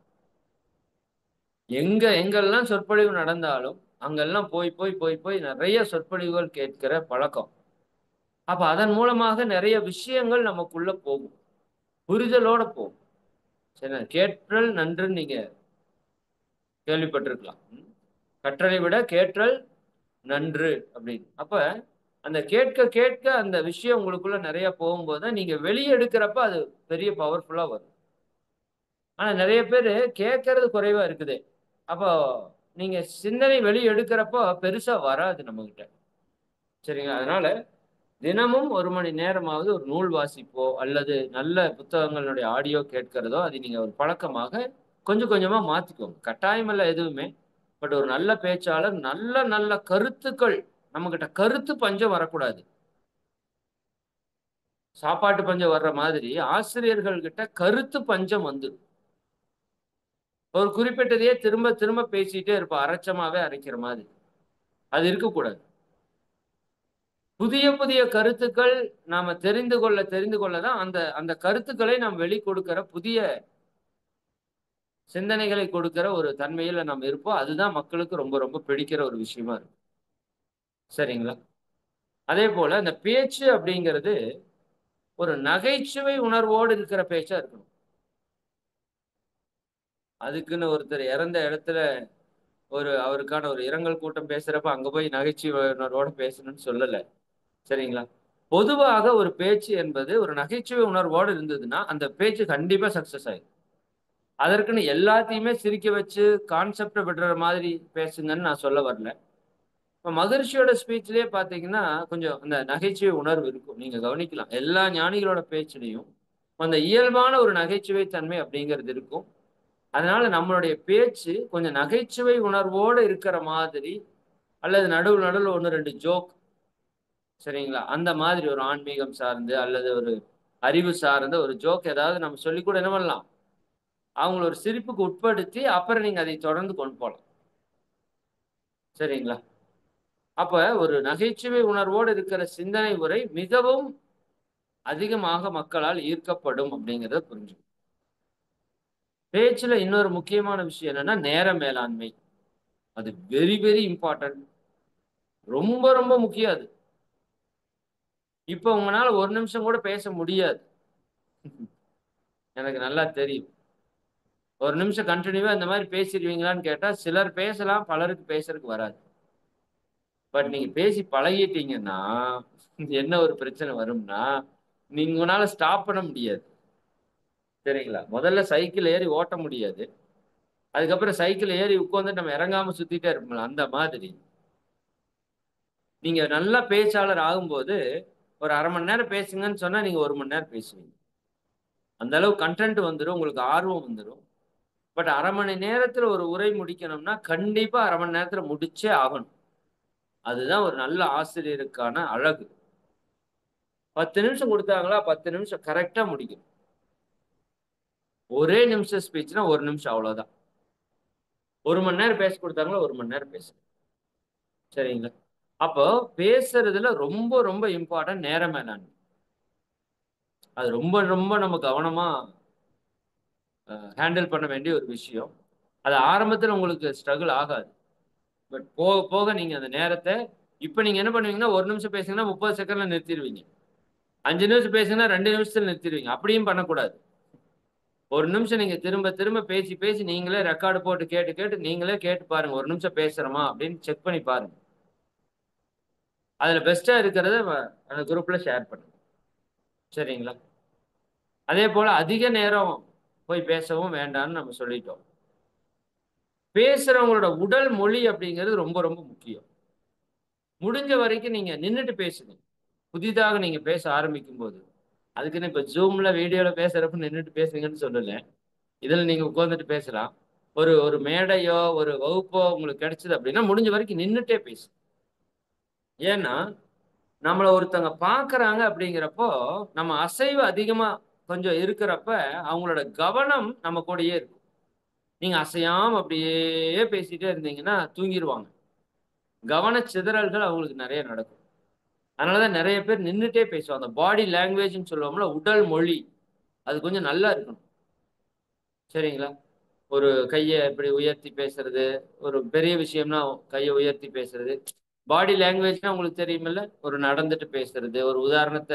எங்கெல்லாம் சொற்பொழிவு நடந்தாலும், அங்கெல்லாம் போய் நெறைய சொற்பொழிவுகள் கேட்கிற பழக்கம். அப்ப அதன் மூலமாக நெறைய விஷயங்கள் நமக்குள்ள போகும். புரிதலோட போகும். சரியா? கேட்டல் நன்றுன்னு நீங்க கேள்விப்பட்டிருக்கலாம். கற்றலை விட கேட்டல் நன்று அப்படின்னு. அப்ப அந்த கேட்க கேட்க அந்த விஷயம் உங்களுக்குள்ள நெறைய போகும்போது தான், நீங்க வெளிய எடுக்கிறப்ப அது பெரிய பவர்ஃபுல்லா வரும். ஆனா நெறைய பேரு கேட்கறது குறைவா இருக்குதே. அப்போ நீங்க சிந்தனை வெளிய எடுக்கிறப்போ பெருசா வராது நம்மகிட்ட. சரிங்களா? அதனால தினமும் 1 மணி நேரமாவது ஒரு நூல் வாசிப்போ, அல்லது நல்ல புத்தகங்களுடைய ஆடியோ கேட்கிறதோ, அதை நீங்க ஒரு பழக்கமாக கொஞ்சம் கொஞ்சமா மாத்திக்கோங்க. கட்டாயம் இல்ல எதுவுமே. பட் ஒரு நல்ல பேச்சாளர் நல்ல நல்ல கருத்துக்கள் நம்மகிட்ட கருத்து பஞ்சம் வரக்கூடாது. சாப்பாட்டு பஞ்சம் வர்ற மாதிரி ஆசிரியர்கள் கிட்ட கருத்து பஞ்சம் வந்துரும். ஒரு குறிப்பிட்டதையே திரும்ப திரும்ப பேசிட்டே இருப்பான். அரைச்சமாவே அரைக்கிற மாதிரி. அது இருக்கக்கூடாது. புதிய புதிய கருத்துக்கள் நாம தெரிந்து கொள்ள தான் அந்த அந்த கருத்துக்களை நாம் வெளிக்கொடுக்கிற புதிய சிந்தனைகளை கொடுக்கிற ஒரு தன்மையில நாம் இருப்போம். அதுதான் மக்களுக்கு ரொம்ப ரொம்ப பிடிக்கிற ஒரு விஷயமா இருக்கும். சரிங்களா? அதேபோல இந்த பேச்சு அப்படிங்கிறது ஒரு நகைச்சுவை உணர்வோடு இருக்கிற பேச்சா இருக்கணும். அதுக்குன்னு ஒருத்தர் இறந்த இடத்துல அவருக்கான ஒரு இரங்கல் கூட்டம் பேசுறப்ப அங்க போய் நகைச்சுவை உணர்வோட பேசணும்னு சொல்லல. சரிங்களா? பொதுவாக ஒரு பேச்சு என்பது ஒரு நகைச்சுவை உணர்வோடு இருந்ததுன்னா, அந்த பேச்சு கண்டிப்பா சக்சஸ் ஆயிரும். அதற்குன்னு எல்லாத்தையுமே சிரிக்க வச்சு, கான்செப்ட்ட விடுற மாதிரி பேசுங்கன்னு நான் சொல்ல வரல. இப்ப மகரிஷியோட ஸ்பீச்லயே பார்த்தீங்கன்னா, கொஞ்சம் அந்த நகைச்சுவை உணர்வு இருக்கும். நீங்க கவனிக்கலாம். எல்லா ஞானிகளோட பேச்சிலயும், அந்த இயல்பான ஒரு நகைச்சுவை தன்மை அப்படிங்கிறது இருக்கும். அதனால நம்மளுடைய பேச்சு கொஞ்சம் நகைச்சுவை உணர்வோட இருக்கிற மாதிரி, அல்லது நடுவுல 1, 2 ஜோக் சரிங்களா? அந்த மாதிரி ஒரு ஆன்மீகம் சார்ந்து, அல்லது ஒரு அறிவு சார்ந்த ஒரு ஜோக் ஏதாவது நம்ம சொல்லிக் கூட என்ன பண்ணலாம்? அவங்கள ஒரு சிரிப்புக்கு உட்படுத்தி, அப்புறம் நீங்க அதை தொடர்ந்து கொண்டு போலாம். சரிங்களா? அப்ப ஒரு நகைச்சுவை உணர்வோடு இருக்கிற சிந்தனை முறை மிகவும் அதிகமாக மக்களால் ஈர்க்கப்படும் அப்படிங்கிறத புரிஞ்சுக்கணும். பேச்சுல இன்னொரு முக்கியமான விஷயம் என்னன்னா, நேர மேலாண்மை. அது வெரி வெரி இம்பார்ட்டன்ட். ரொம்ப ரொம்ப முக்கியம் அது. இப்ப உங்கனால 1 நிமிஷம் கூட பேச முடியாது. எனக்கு நல்லா தெரியும். 1 நிமிஷம் கன்டினியூவா இந்த மாரி பேசிருவீங்களான்னு கேட்டா, சிலர் பேசலாம், பலருக்கு பேசுறதுக்கு வராது. பட் நீங்க பேசி பழகிட்டீங்கன்னா, என்ன ஒரு பிரச்சனை வரும்னா, நீங்க உங்களால ஸ்டாப் பண்ண முடியாது. சரிங்களா? முதல்ல சைக்கிள் ஏறி ஓட்ட முடியாது. அதுக்கப்புறம் சைக்கிள் ஏறி உட்கார்ந்துட்டு நம்ம இறங்காம சுத்திட்டே இருப்போம்ல, அந்த மாதிரி. நீங்க நல்ல பேச்சாளர் ஆகும்போது, ஒரு 1/2 மணி நேரம் பேசுங்கன்னு சொன்னா, நீங்க 1 மணி நேரம் பேசுவீங்க. அந்த அளவு கன்டென்ட் வந்துரும். உங்களுக்கு ஆர்வம் வந்துரும். பட் 1/2 மணி நேரத்துல ஒரு உரை முடிக்கணும்னா, கண்டிப்பா 1/2 மணி நேரத்துல முடிச்சே ஆகணும். அதுதான் ஒரு நல்ல ஆசிரியருக்கான அழகு. 10 நிமிஷம் குடுத்தாங்களா, 10 நிமிஷம் கரெக்ட்டா முடிக்கணும். ஒரே நிமிஷம் ஸ்பீச்னா 1 நிமிஷம் அவ்வளோதான். 1 மணி நேரம் பேச குடுத்தாங்களா, 1 மணி நேரம் பேசணும். சரிங்களா? அப்போ பேசுறதுல ரொம்ப ரொம்ப இம்பார்ட்டன்ட் நேர மேலாண்மை. அது ரொம்ப ரொம்ப நம்ம கவனமா ஹேண்டில் பண்ண வேண்டிய ஒரு விஷயம். அது ஆரம்பத்துல உங்களுக்கு ஸ்ட்ரகிள் ஆகாது. பட் போக போக நீங்க அந்த நேரத்த இப்ப நீங்க என்ன பண்ணுவீங்கன்னா, 1 நிமிஷம் பேசுனீங்கன்னா 30 செகண்ட்ல நிறுத்திருவீங்க. 5 நிமிஷம் பேசுனா 2 நிமிஷத்துல நிறுத்திருவீங்க. அப்படியும் பண்ணக்கூடாது. 1 நிமிஷம் நீங்க திரும்ப திரும்ப பேசி பேசி நீங்களே ரெக்கார்டு போட்டு கேட்டு கேட்டு நீங்களே கேட்டு பாருங்க. 1 நிமிஷம் பேசுறோமா அப்படின்னு செக் பண்ணி பாருங்க. அதுல பெஸ்ட்டா இருக்கிறத அந்த குரூப்ல ஷேர் பண்ணுங்க. சரிங்களா? அதேபோல அதிக நேரம் போய் பேசவும் வேண்டாம்னு நம்ம சொல்லிட்டோம். பேசுறவங்களோட உடல் மொழி அப்படிங்கிறது ரொம்ப ரொம்ப முக்கியம். முடிஞ்ச வரைக்கும் நீங்க நின்னுட்டு பேசுங்க. புதிதாக நீங்க பேச ஆரம்பிக்கும்போது. அதுக்குன்னு இப்ப Zoomல வீடியோல பேசுறப்ப நின்னுட்டு பேசுங்கன்னு சொல்லல. இதுல நீங்க உட்கார்ந்துட்டு பேசலாம். ஒரு ஒரு மேடையோ, ஒரு வகுப்போ உங்களுக்கு கிடைச்சது அப்படின்னா, முடிஞ்ச வரைக்கும் நின்னுட்டே பேசுங்க. ஏன்னா, நம்மள ஒருத்தவங்க பார்க்குறாங்க அப்படிங்கிறப்போ, நம்ம அசைவு அதிகமா கொஞ்சம் இருக்கிறப்ப, அவங்களோட கவனம் நம்ம கூடயே இருக்கும். நீங்க அசையாம அப்படியே பேசிட்டே இருந்தீங்கன்னா, தூங்கிருவாங்க. கவனச்சிதறல்கள் அவங்களுக்கு நெறைய நடக்கும். அதனால தான் நெறைய பேர் நின்னுட்டே பேசுவாங்க. பாடி லாங்குவேஜ்ன்னு சொல்லுவோம்ல, உடல் மொழி. அது கொஞ்சம் நல்லா இருக்கணும். சரிங்களா? ஒரு கைய இப்படி உயர்த்தி பேசுறது, ஒரு பெரிய விஷயம்னா கைய உயர்த்தி பேசுறது. பாடி லாங்குவேஜ்னா உங்களுக்கு தெரியுமில்ல? ஒரு நடந்துட்டு பேசுறது, ஒரு உதாரணத்த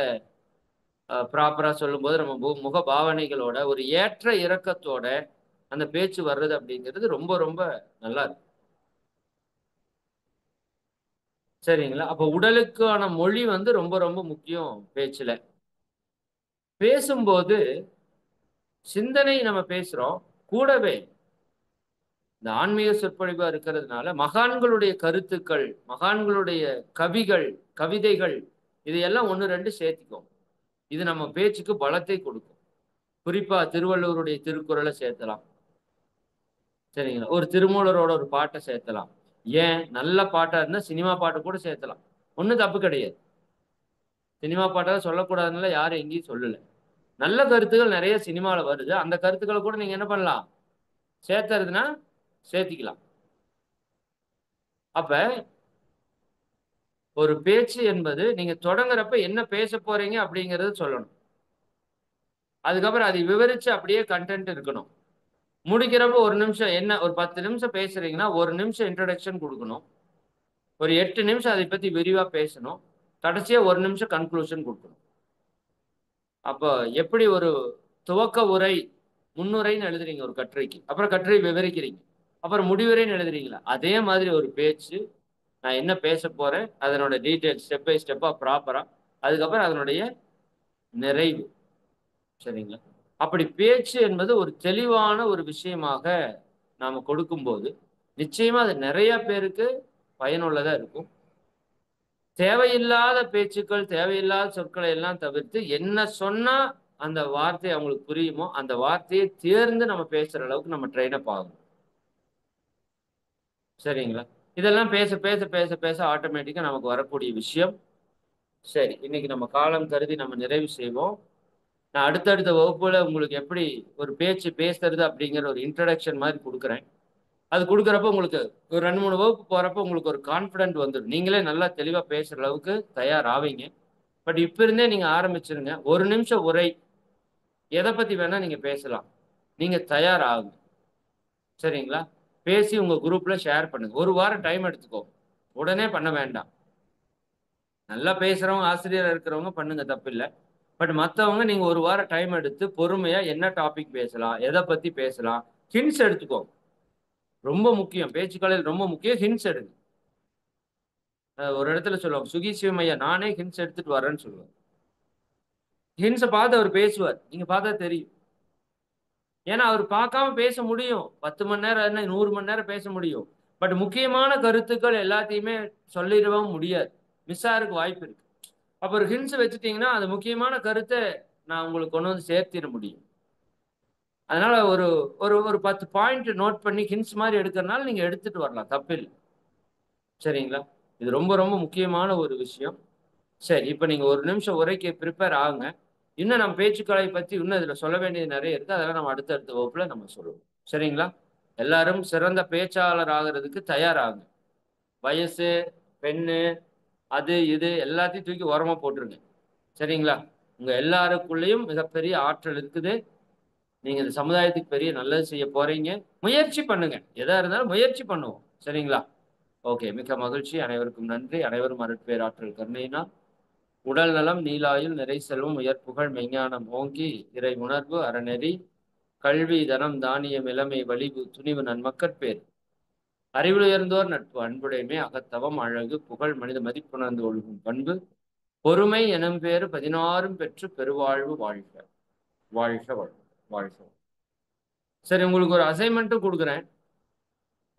ப்ராப்பரா சொல்லும்போது நம்ம முக பாவனைகளோட, ஒரு ஏற்ற இறக்கத்தோட அந்த பேச்சு வர்றது அப்படிங்கிறது ரொம்ப ரொம்ப நல்லா இருக்கும். சரிங்களா? அப்ப உடலுக்கான மொழி வந்து ரொம்ப ரொம்ப முக்கியம் பேச்சுல. பேசும்போது சிந்தனை நம்ம பேசுறோம். கூடவே இந்த ஆன்மீக சொற்பொழிவா இருக்கிறதுனால, மகான்களுடைய கருத்துக்கள், மகான்களுடைய கவிகள், கவிதைகள் இதையெல்லாம் 1, 2 சேர்த்துக்கோங்க. இது நம்ம பேச்சுக்கு பலத்தை கொடுக்கும். குறிப்பா திருவள்ளுவருடைய திருக்குறள சேர்த்தலாம். சரிங்களா? ஒரு திருமூலரோட ஒரு பாட்ட சேர்த்தலாம். ஏன் நல்ல பாட்டா இருந்தா சினிமா பாட்டு கூட சேர்த்தலாம். ஒண்ணும் தப்பு கிடையாது. சினிமா பாட்டெல்லாம் சொல்லக்கூடாதுன்னுலாம் யாரும் எங்கேயும் சொல்லல. நல்ல கருத்துக்கள் நெறைய சினிமால வருது. அந்த கருத்துக்கள கூட நீங்க என்ன பண்ணலாம்? சேர்த்தறதுன்னா சேர்த்திக்கலாம். அப்ப ஒரு பேச்சு என்பது நீங்க தொடங்குறப்ப என்ன பேசப் போறீங்க அப்படிங்கிறத சொல்லணும். அதுக்கப்புறம் அதை விவரிச்சு அப்படியே கன்டென்ட் இருக்கணும். முடிக்கிறப்போ 1 நிமிஷம் என்ன ஒரு 10 நிமிஷம் பேசுறீங்கன்னா, 1 நிமிஷம் இன்ட்ரோடக்ஷன் குடுக்கணும். ஒரு 8 நிமிஷம் அதைப் பத்தி விரிவா பேசணும். கடைசியா 1 நிமிஷம் கன்க்ளூஷன் குடுக்கணும். அப்ப எப்படி ஒரு துவக்க உரை, முன்னுரைன்னு எழுதுறீங்க ஒரு கட்டுரைக்கு. அப்புறம் கட்டுரை விவரிக்கிறீங்க. அப்புறம் முடிவுரைன்னு எழுதுறீங்களா? அதே மாதிரி ஒரு பேச்சு, நான் என்ன பேசப் போறேன், அதனோட டீட்டெயில்ஸ் ஸ்டெப் பை ஸ்டெப்பா ப்ராப்பரா, அதுக்கப்புறம் அதனுடைய நிறைவு. சரிங்களா? அப்படி பேச்சு என்பது ஒரு தெளிவான ஒரு விஷயமாக நாம கொடுக்கும்போது, நிச்சயமா அது நெறைய பேருக்கு பயனுள்ளதா இருக்கும். தேவையில்லாத பேச்சுக்கள், தேவையில்லாத சொற்களை எல்லாம் தவிர்த்து, என்ன சொன்னா அந்த வார்த்தை அவங்களுக்கு புரியுமோ, அந்த வார்த்தையை தேர்ந்து நம்ம பேசுற அளவுக்கு நம்ம ட்ரெயின் அப் ஆகணும். சரிங்களா? இதெல்லாம் பேச, பேச, பேச, பேச ஆட்டோமேட்டிக்கா நமக்கு வரக்கூடிய விஷயம். சரி, இன்னைக்கு நம்ம காலம் கருதி நம்ம நிறைவு செய்வோம். நான் அடுத்தடுத்த வகுப்புல உங்களுக்கு எப்படி ஒரு பேச்சு பேசுறது அப்படிங்கிற ஒரு இன்ட்ரோடக்ஷன் மாரி குடுக்குறேன். அது குடுக்குறப்போ உங்களுக்கு ஒரு 2, 3 வகுப்பு போறப்போ உங்களுக்கு ஒரு கான்ஃபிடென்ட் வந்துரும். நீங்களே நல்லா தெளிவா பேசுற அளவுக்கு தயார் ஆவீங்க. பட் இப்ப இருந்தே நீங்க ஆரம்பிச்சுருங்க. 1 நிமிஷம் உரை. எத பத்தி வேணா நீங்க பேசலாம். நீங்க தயார் ஆகுங்க. சரிங்களா? பேசி உங்க குரூப்ல ஷேர் பண்ணுங்க. 1 வாரம் டைம் எடுத்துக்கோங்க. உடனே பண்ண வேண்டாம். நல்லா பேசுறவங்க, ஆசிரியரா இருக்கிறவங்க பண்ணுங்க தப்பில்ல. பட் மத்தவங்க நீங்க 1 வாரம் டைம் எடுத்து பொறுமையா என்ன டாபிக் பேசலாம்? எத பத்தி பேசலாம்? ஹிண்ட்ஸ் எடுத்துக்கோங்க. ரொம்ப முக்கியம். பேச்சுக்களில் ரொம்ப முக்கியம். ஹிண்ட்ஸ் எடுங்க. ஒரு இடத்துல சொல்லுவாங்க, சுகி சிவமையா நானே ஹிண்ட்ஸ் எடுத்துட்டு வரேன்னு சொல்லுவார். ஹிண்ட்ஸை பார்த்து அவர் பேசுவார். நீங்க பார்த்தா தெரியும். ஏன்னா அவர் பார்க்காம பேச முடியும். 10 மணி நேரம் என்ன 100 மணி நேரம் பேச முடியும். பட் முக்கியமான கருத்துக்கள் எல்லாத்தையுமே சொல்லிடவும் முடியாது. மிஸ் ஆகிறதுக்கு வாய்ப்பு இருக்கு. அப்ப ஒரு ஹிண்ட்ஸ் வச்சுட்டீங்கன்னா, அது முக்கியமான கருத்தை நான் உங்களுக்கு கொண்டு வந்து சேர்த்திட முடியும். அதனால ஒரு ஒரு ஒரு 10 பாயிண்ட் நோட் பண்ணி ஹிண்ட்ஸ் மாதிரி எடுக்கிறனால நீங்க எடுத்துட்டு வரலாம். தப்பில்லை. சரிங்களா? இது ரொம்ப ரொம்ப முக்கியமான ஒரு விஷயம். சரி, இப்ப நீங்க ஒரு நிமிஷம் உரைக்கு ப்ரிப்பேர் ஆகுங்க. இன்னும் நம்ம பேச்சுக்கலை பத்தி இன்னும் இதுல சொல்ல வேண்டியது நிறைய இருக்கு. அதெல்லாம் நம்ம அடுத்தடுத்த வகுப்புல நம்ம சொல்லுவோம். சரிங்களா? எல்லாரும் சிறந்த பேச்சாளர் ஆகிறதுக்கு தயாராகுங்க. வயசு, பெண்ணு, அது இது எல்லாத்தையும் தூக்கி ஓரமா போட்டுருங்க. சரிங்களா? உங்க எல்லாருக்குள்ளேயும் மிகப்பெரிய ஆற்றல் இருக்குது. நீங்க இந்த சமுதாயத்துக்கு பெரிய நல்லது செய்ய போறீங்க. முயற்சி பண்ணுங்க. எதா இருந்தாலும் முயற்சி பண்ணுவோம். சரிங்களா? ஓகே. மிக்க மகிழ்ச்சி. அனைவருக்கும் நன்றி. அனைவரும் அருட்பேராற்றல் கருணையினால் உடல் நலம், நீலாயுள், நிறை செல்வம், உயர்ப்புகழ், மெய்ஞானம் ஓங்கி, இறை உணர்வு, அறநெறி, கல்வி, தனம், தானியம், இளமை, வலிவு, துணிவு, நன்மக்கட்பேர், அறிவில் உயர்ந்தோர் நட்பு, அன்புடைமை, அகத்தவம், அழகு, புகழ், மனித மதிப்புணர்ந்து ஒழுகும் பண்பு, பொறுமை எனும் பேறு 16ம் பெற்று பெருவாழ்வு வாழ்க. வாழ்க வாழ்க. வாழ்க. சரி, உங்களுக்கு ஒரு அசைன்மெண்ட்டும் கொடுக்குறேன்.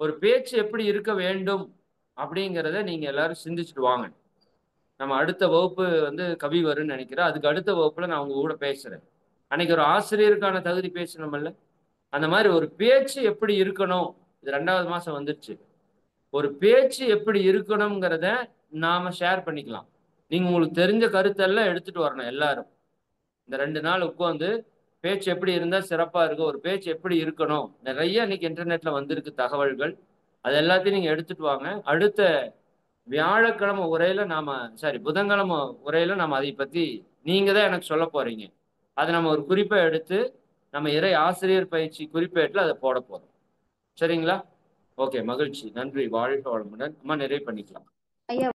ஒரு பேச்சு எப்படி இருக்க வேண்டும் அப்படிங்கிறத நீங்க எல்லாரும் சிந்திச்சுட்டு வாங்க. நம்ம அடுத்த வகுப்பு வந்து கவி வரும்னு நினைக்கிறேன். அதுக்கு அடுத்த வகுப்புல நான் உங்க கூட பேசுறேன். அன்னைக்கு ஒரு ஆசிரியருக்கான தகுதி பேசணும்ல, அந்த மாதிரி ஒரு பேச்சு எப்படி இருக்கணும். இது 2வது மாசம் வந்துருச்சு. ஒரு பேச்சு எப்படி இருக்கணுங்கிறத நாம ஷேர் பண்ணிக்கலாம். நீங்க உங்களுக்கு தெரிஞ்ச கருத்தெல்லாம் எடுத்துட்டு வரணும் எல்லாரும். இந்த 2 நாள் உட்காந்து பேச்சு எப்படி இருந்தா சிறப்பா இருக்கும், ஒரு பேச்சு எப்படி இருக்கணும், நிறைய இன்னைக்கு இன்டர்நெட்ல வந்திருக்கு தகவல்கள். அது எல்லாத்தையும் நீங்க எடுத்துட்டு வாங்க. அடுத்த வியாழக்கிழமை உரையில நாம புதன்கிழமை உரையில நாம அதை பத்தி நீங்க தான் எனக்கு சொல்ல போறீங்க. அதை நம்ம ஒரு குறிப்பை எடுத்து நம்ம இறை ஆசிரியர் பயிற்சி குறிப்பேட்டில் அதை போட போறோம். சரிங்களா? ஓகே, மகிழ்ச்சி. நன்றி. வாழ்க வளமுடன். அம்மா நிறைவு பண்ணிக்கலாம். ஐயா